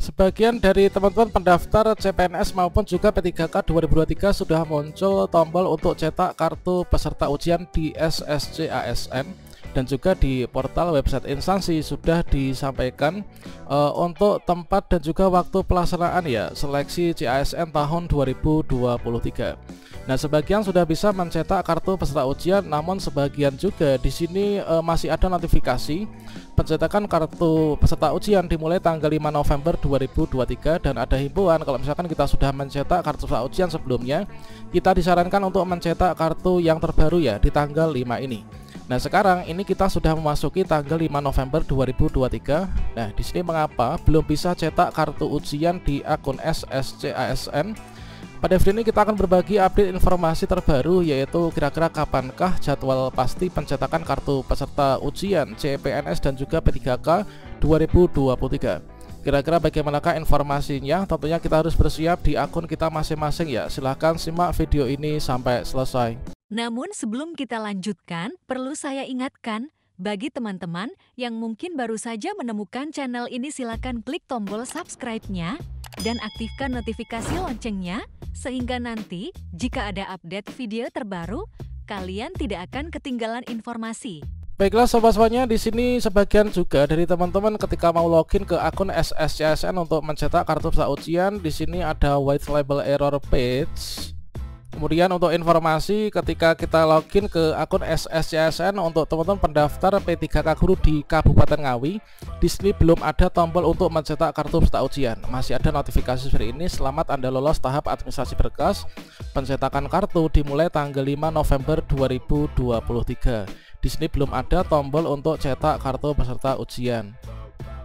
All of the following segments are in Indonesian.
Sebagian dari teman-teman pendaftar CPNS maupun juga P3K 2023 sudah muncul tombol untuk cetak kartu peserta ujian di SSC-ASN, dan juga di portal website instansi sudah disampaikan untuk tempat dan juga waktu pelaksanaan ya seleksi CASN tahun 2023. Nah, sebagian sudah bisa mencetak kartu peserta ujian, namun sebagian juga di sini masih ada notifikasi pencetakan kartu peserta ujian dimulai tanggal 5 November 2023, dan ada himbauan kalau misalkan kita sudah mencetak kartu peserta ujian sebelumnya, kita disarankan untuk mencetak kartu yang terbaru ya di tanggal 5 ini. Nah, sekarang ini kita sudah memasuki tanggal 5 November 2023. Nah, di sini mengapa belum bisa cetak kartu ujian di akun SSC-ASN? Pada video ini kita akan berbagi update informasi terbaru, yaitu kira-kira kapankah jadwal pasti pencetakan kartu peserta ujian CPNS dan juga P3K 2023. Kira-kira bagaimanakah informasinya? Tentunya kita harus bersiap di akun kita masing-masing ya. Silahkan simak video ini sampai selesai. Namun sebelum kita lanjutkan, perlu saya ingatkan, bagi teman-teman yang mungkin baru saja menemukan channel ini, silakan klik tombol subscribe-nya dan aktifkan notifikasi loncengnya, sehingga nanti jika ada update video terbaru, kalian tidak akan ketinggalan informasi. Baiklah sobat-sobatnya, di sini sebagian juga dari teman-teman ketika mau login ke akun SSC-ASN untuk mencetak kartu peserta ujian, di sini ada white label error page. Kemudian untuk informasi ketika kita login ke akun SSC-ASN untuk teman-teman pendaftar P3K Guru di Kabupaten Ngawi, di sini belum ada tombol untuk mencetak kartu peserta ujian. Masih ada notifikasi seperti ini, selamat Anda lolos tahap administrasi berkas. Pencetakan kartu dimulai tanggal 5 November 2023. Di sini belum ada tombol untuk cetak kartu peserta ujian.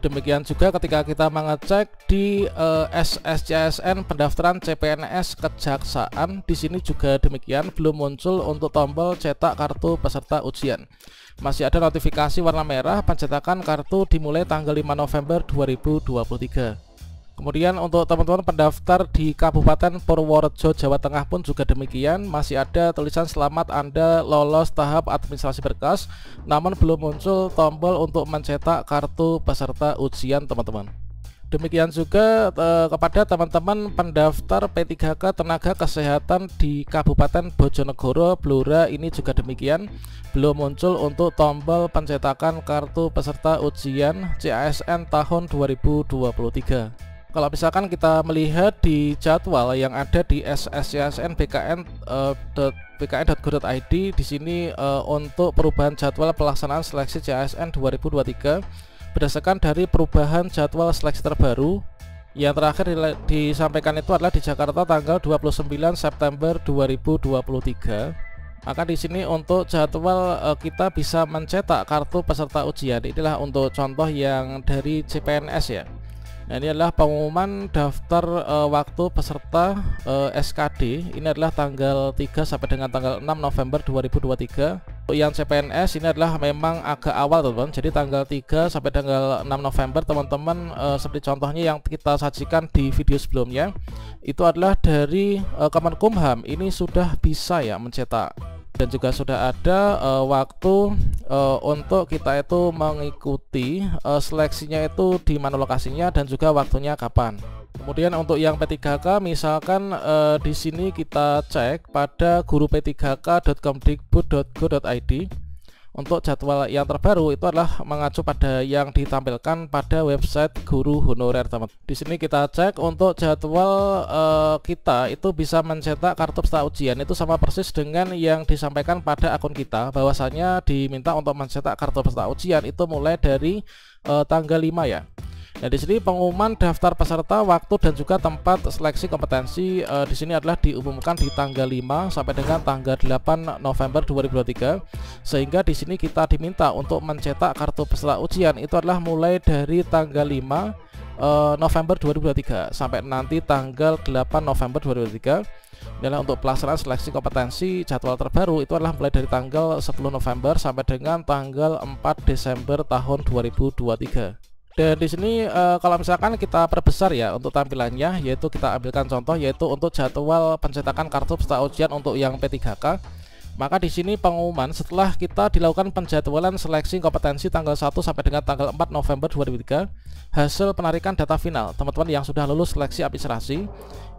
Demikian juga ketika kita mengecek di SSC-ASN pendaftaran CPNS Kejaksaan, di sini juga demikian belum muncul untuk tombol cetak kartu peserta ujian. Masih ada notifikasi warna merah pencetakan kartu dimulai tanggal 5 November 2023. Kemudian untuk teman-teman pendaftar di Kabupaten Purworejo, Jawa Tengah pun juga demikian, masih ada tulisan selamat Anda lolos tahap administrasi berkas, namun belum muncul tombol untuk mencetak kartu peserta ujian teman-teman. Demikian juga kepada teman-teman pendaftar P3K Tenaga Kesehatan di Kabupaten Bojonegoro, Blora, ini juga demikian, belum muncul untuk tombol pencetakan kartu peserta ujian CASN tahun 2023. Kalau misalkan kita melihat di jadwal yang ada di SSC-ASN bkn.go.id, di sini untuk perubahan jadwal pelaksanaan seleksi CASN 2023 berdasarkan dari perubahan jadwal seleksi terbaru yang terakhir disampaikan itu adalah di Jakarta tanggal 29 September 2023. Maka di sini untuk jadwal kita bisa mencetak kartu peserta ujian. Inilah untuk contoh yang dari CPNS ya. Nah, ini adalah pengumuman daftar waktu peserta SKD. Ini adalah tanggal 3 sampai dengan tanggal 6 November 2023. Untuk yang CPNS ini adalah memang agak awal teman-teman. Jadi tanggal 3 sampai tanggal 6 November teman-teman, seperti contohnya yang kita sajikan di video sebelumnya, itu adalah dari Kemenkumham. Ini sudah bisa ya mencetak. Dan juga sudah ada waktu untuk kita itu mengikuti seleksinya itu di mana lokasinya dan juga waktunya kapan. Kemudian untuk yang P3K, misalkan di sini kita cek pada guru-p3k.kemdikbud.go.id. Untuk jadwal yang terbaru itu adalah mengacu pada yang ditampilkan pada website guru honorer teman. Di sini kita cek untuk jadwal kita itu bisa mencetak kartu peserta ujian itu sama persis dengan yang disampaikan pada akun kita, bahwasanya diminta untuk mencetak kartu peserta ujian itu mulai dari tanggal 5 ya. Nah, di sini pengumuman daftar peserta, waktu dan juga tempat seleksi kompetensi di sini adalah diumumkan di tanggal 5 sampai dengan tanggal 8 November 2023. Sehingga di sini kita diminta untuk mencetak kartu peserta ujian itu adalah mulai dari tanggal 5 November 2023 sampai nanti tanggal 8 November 2023. Dan untuk pelaksanaan seleksi kompetensi jadwal terbaru itu adalah mulai dari tanggal 10 November sampai dengan tanggal 4 Desember tahun 2023. Dan di sini kalau misalkan kita perbesar ya untuk tampilannya, yaitu kita ambilkan contoh yaitu untuk jadwal pencetakan kartu peserta ujian untuk yang P3K. Maka di sini pengumuman setelah kita dilakukan penjadwalan seleksi kompetensi tanggal 1 sampai dengan tanggal 4 November 2003, hasil penarikan data final teman-teman yang sudah lulus seleksi administrasi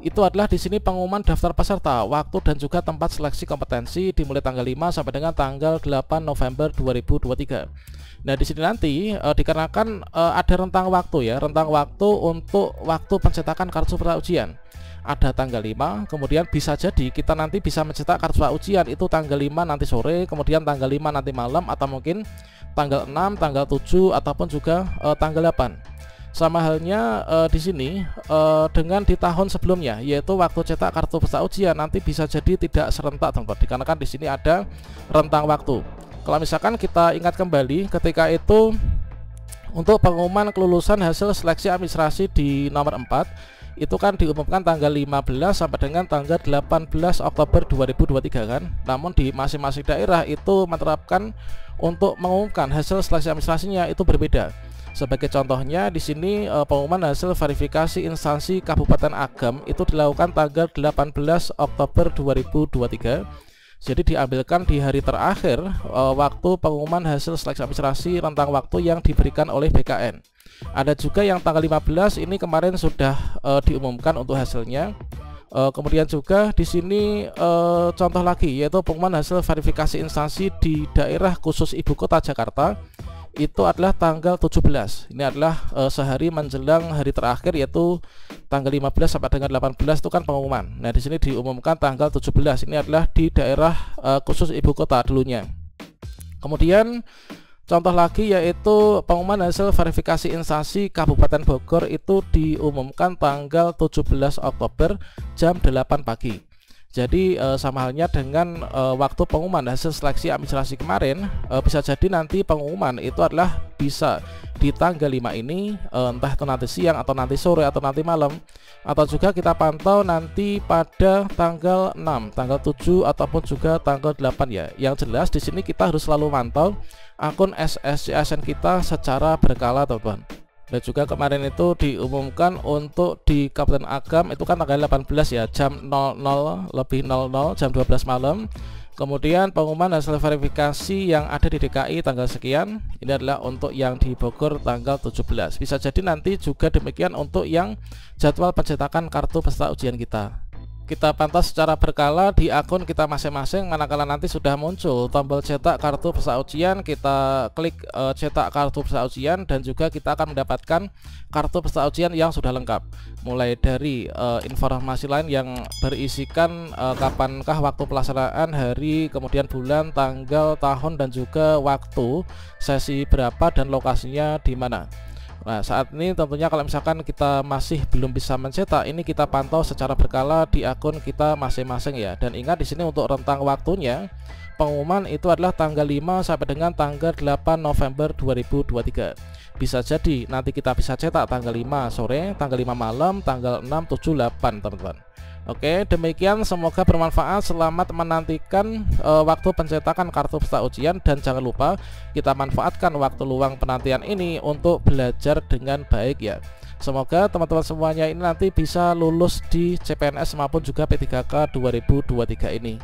itu adalah di sini pengumuman daftar peserta, waktu dan juga tempat seleksi kompetensi dimulai tanggal 5 sampai dengan tanggal 8 November 2023. Nah, di sini nanti dikarenakan ada rentang waktu ya, rentang waktu untuk waktu pencetakan kartu peserta ujian. Ada tanggal 5, kemudian bisa jadi kita nanti bisa mencetak kartu peserta ujian itu tanggal 5 nanti sore, kemudian tanggal 5 nanti malam, atau mungkin tanggal 6, tanggal 7, ataupun juga tanggal 8. Sama halnya di sini dengan di tahun sebelumnya, yaitu waktu cetak kartu peserta ujian nanti bisa jadi tidak serentak teman-teman, dikarenakan di sini ada rentang waktu. Kalau misalkan kita ingat kembali ketika itu untuk pengumuman kelulusan hasil seleksi administrasi di nomor 4 itu kan diumumkan tanggal 15 sampai dengan tanggal 18 Oktober 2023 kan. Namun di masing-masing daerah itu menerapkan untuk mengumumkan hasil seleksi administrasinya itu berbeda. Sebagai contohnya di sini pengumuman hasil verifikasi instansi Kabupaten Agam itu dilakukan tanggal 18 Oktober 2023. Jadi diambilkan di hari terakhir waktu pengumuman hasil seleksi administrasi rentang waktu yang diberikan oleh BKN. Ada juga yang tanggal 15 ini kemarin sudah diumumkan untuk hasilnya. Kemudian juga di sini contoh lagi yaitu pengumuman hasil verifikasi instansi di daerah khusus Ibu Kota Jakarta itu adalah tanggal 17. Ini adalah sehari menjelang hari terakhir yaitu tanggal 15 sampai dengan 18 itu kan pengumuman. Nah, di sini diumumkan tanggal 17. Ini adalah di daerah khusus Ibu Kota dulunya. Kemudian contoh lagi yaitu pengumuman hasil verifikasi instansi Kabupaten Bogor itu diumumkan tanggal 17 Oktober jam 8 pagi. Jadi sama halnya dengan waktu pengumuman hasil seleksi administrasi kemarin, bisa jadi nanti pengumuman itu adalah bisa di tanggal 5 ini, entah itu nanti siang atau nanti sore atau nanti malam, atau juga kita pantau nanti pada tanggal 6, tanggal 7 ataupun juga tanggal 8 ya. Yang jelas di sini kita harus selalu mantau akun SSCSN kita secara berkala teman-teman. Dan juga kemarin itu diumumkan untuk di Kabupaten Agam itu kan tanggal 18 ya, jam 00.00 jam 12 malam. Kemudian pengumuman hasil verifikasi yang ada di DKI tanggal sekian, ini adalah untuk yang di Bogor tanggal 17. Bisa jadi nanti juga demikian untuk yang jadwal pencetakan kartu peserta ujian kita. Kita pantau secara berkala di akun kita masing-masing. Manakala nanti sudah muncul tombol cetak kartu peserta ujian, kita klik cetak kartu peserta ujian, dan juga kita akan mendapatkan kartu peserta ujian yang sudah lengkap, mulai dari informasi lain yang berisikan kapankah waktu pelaksanaan, hari, kemudian bulan, tanggal, tahun, dan juga waktu sesi berapa dan lokasinya di mana. Nah, saat ini tentunya kalau misalkan kita masih belum bisa mencetak, ini kita pantau secara berkala di akun kita masing-masing ya. Dan ingat di sini untuk rentang waktunya pengumuman itu adalah tanggal 5 sampai dengan tanggal 8 November 2023. Bisa jadi nanti kita bisa cetak tanggal 5 sore, tanggal 5 malam, tanggal 6, 7, 8 teman-teman. Oke, demikian, semoga bermanfaat. Selamat menantikan waktu pencetakan kartu peserta ujian, dan jangan lupa kita manfaatkan waktu luang penantian ini untuk belajar dengan baik ya. Semoga teman-teman semuanya ini nanti bisa lulus di CPNS maupun juga P3K 2023 ini.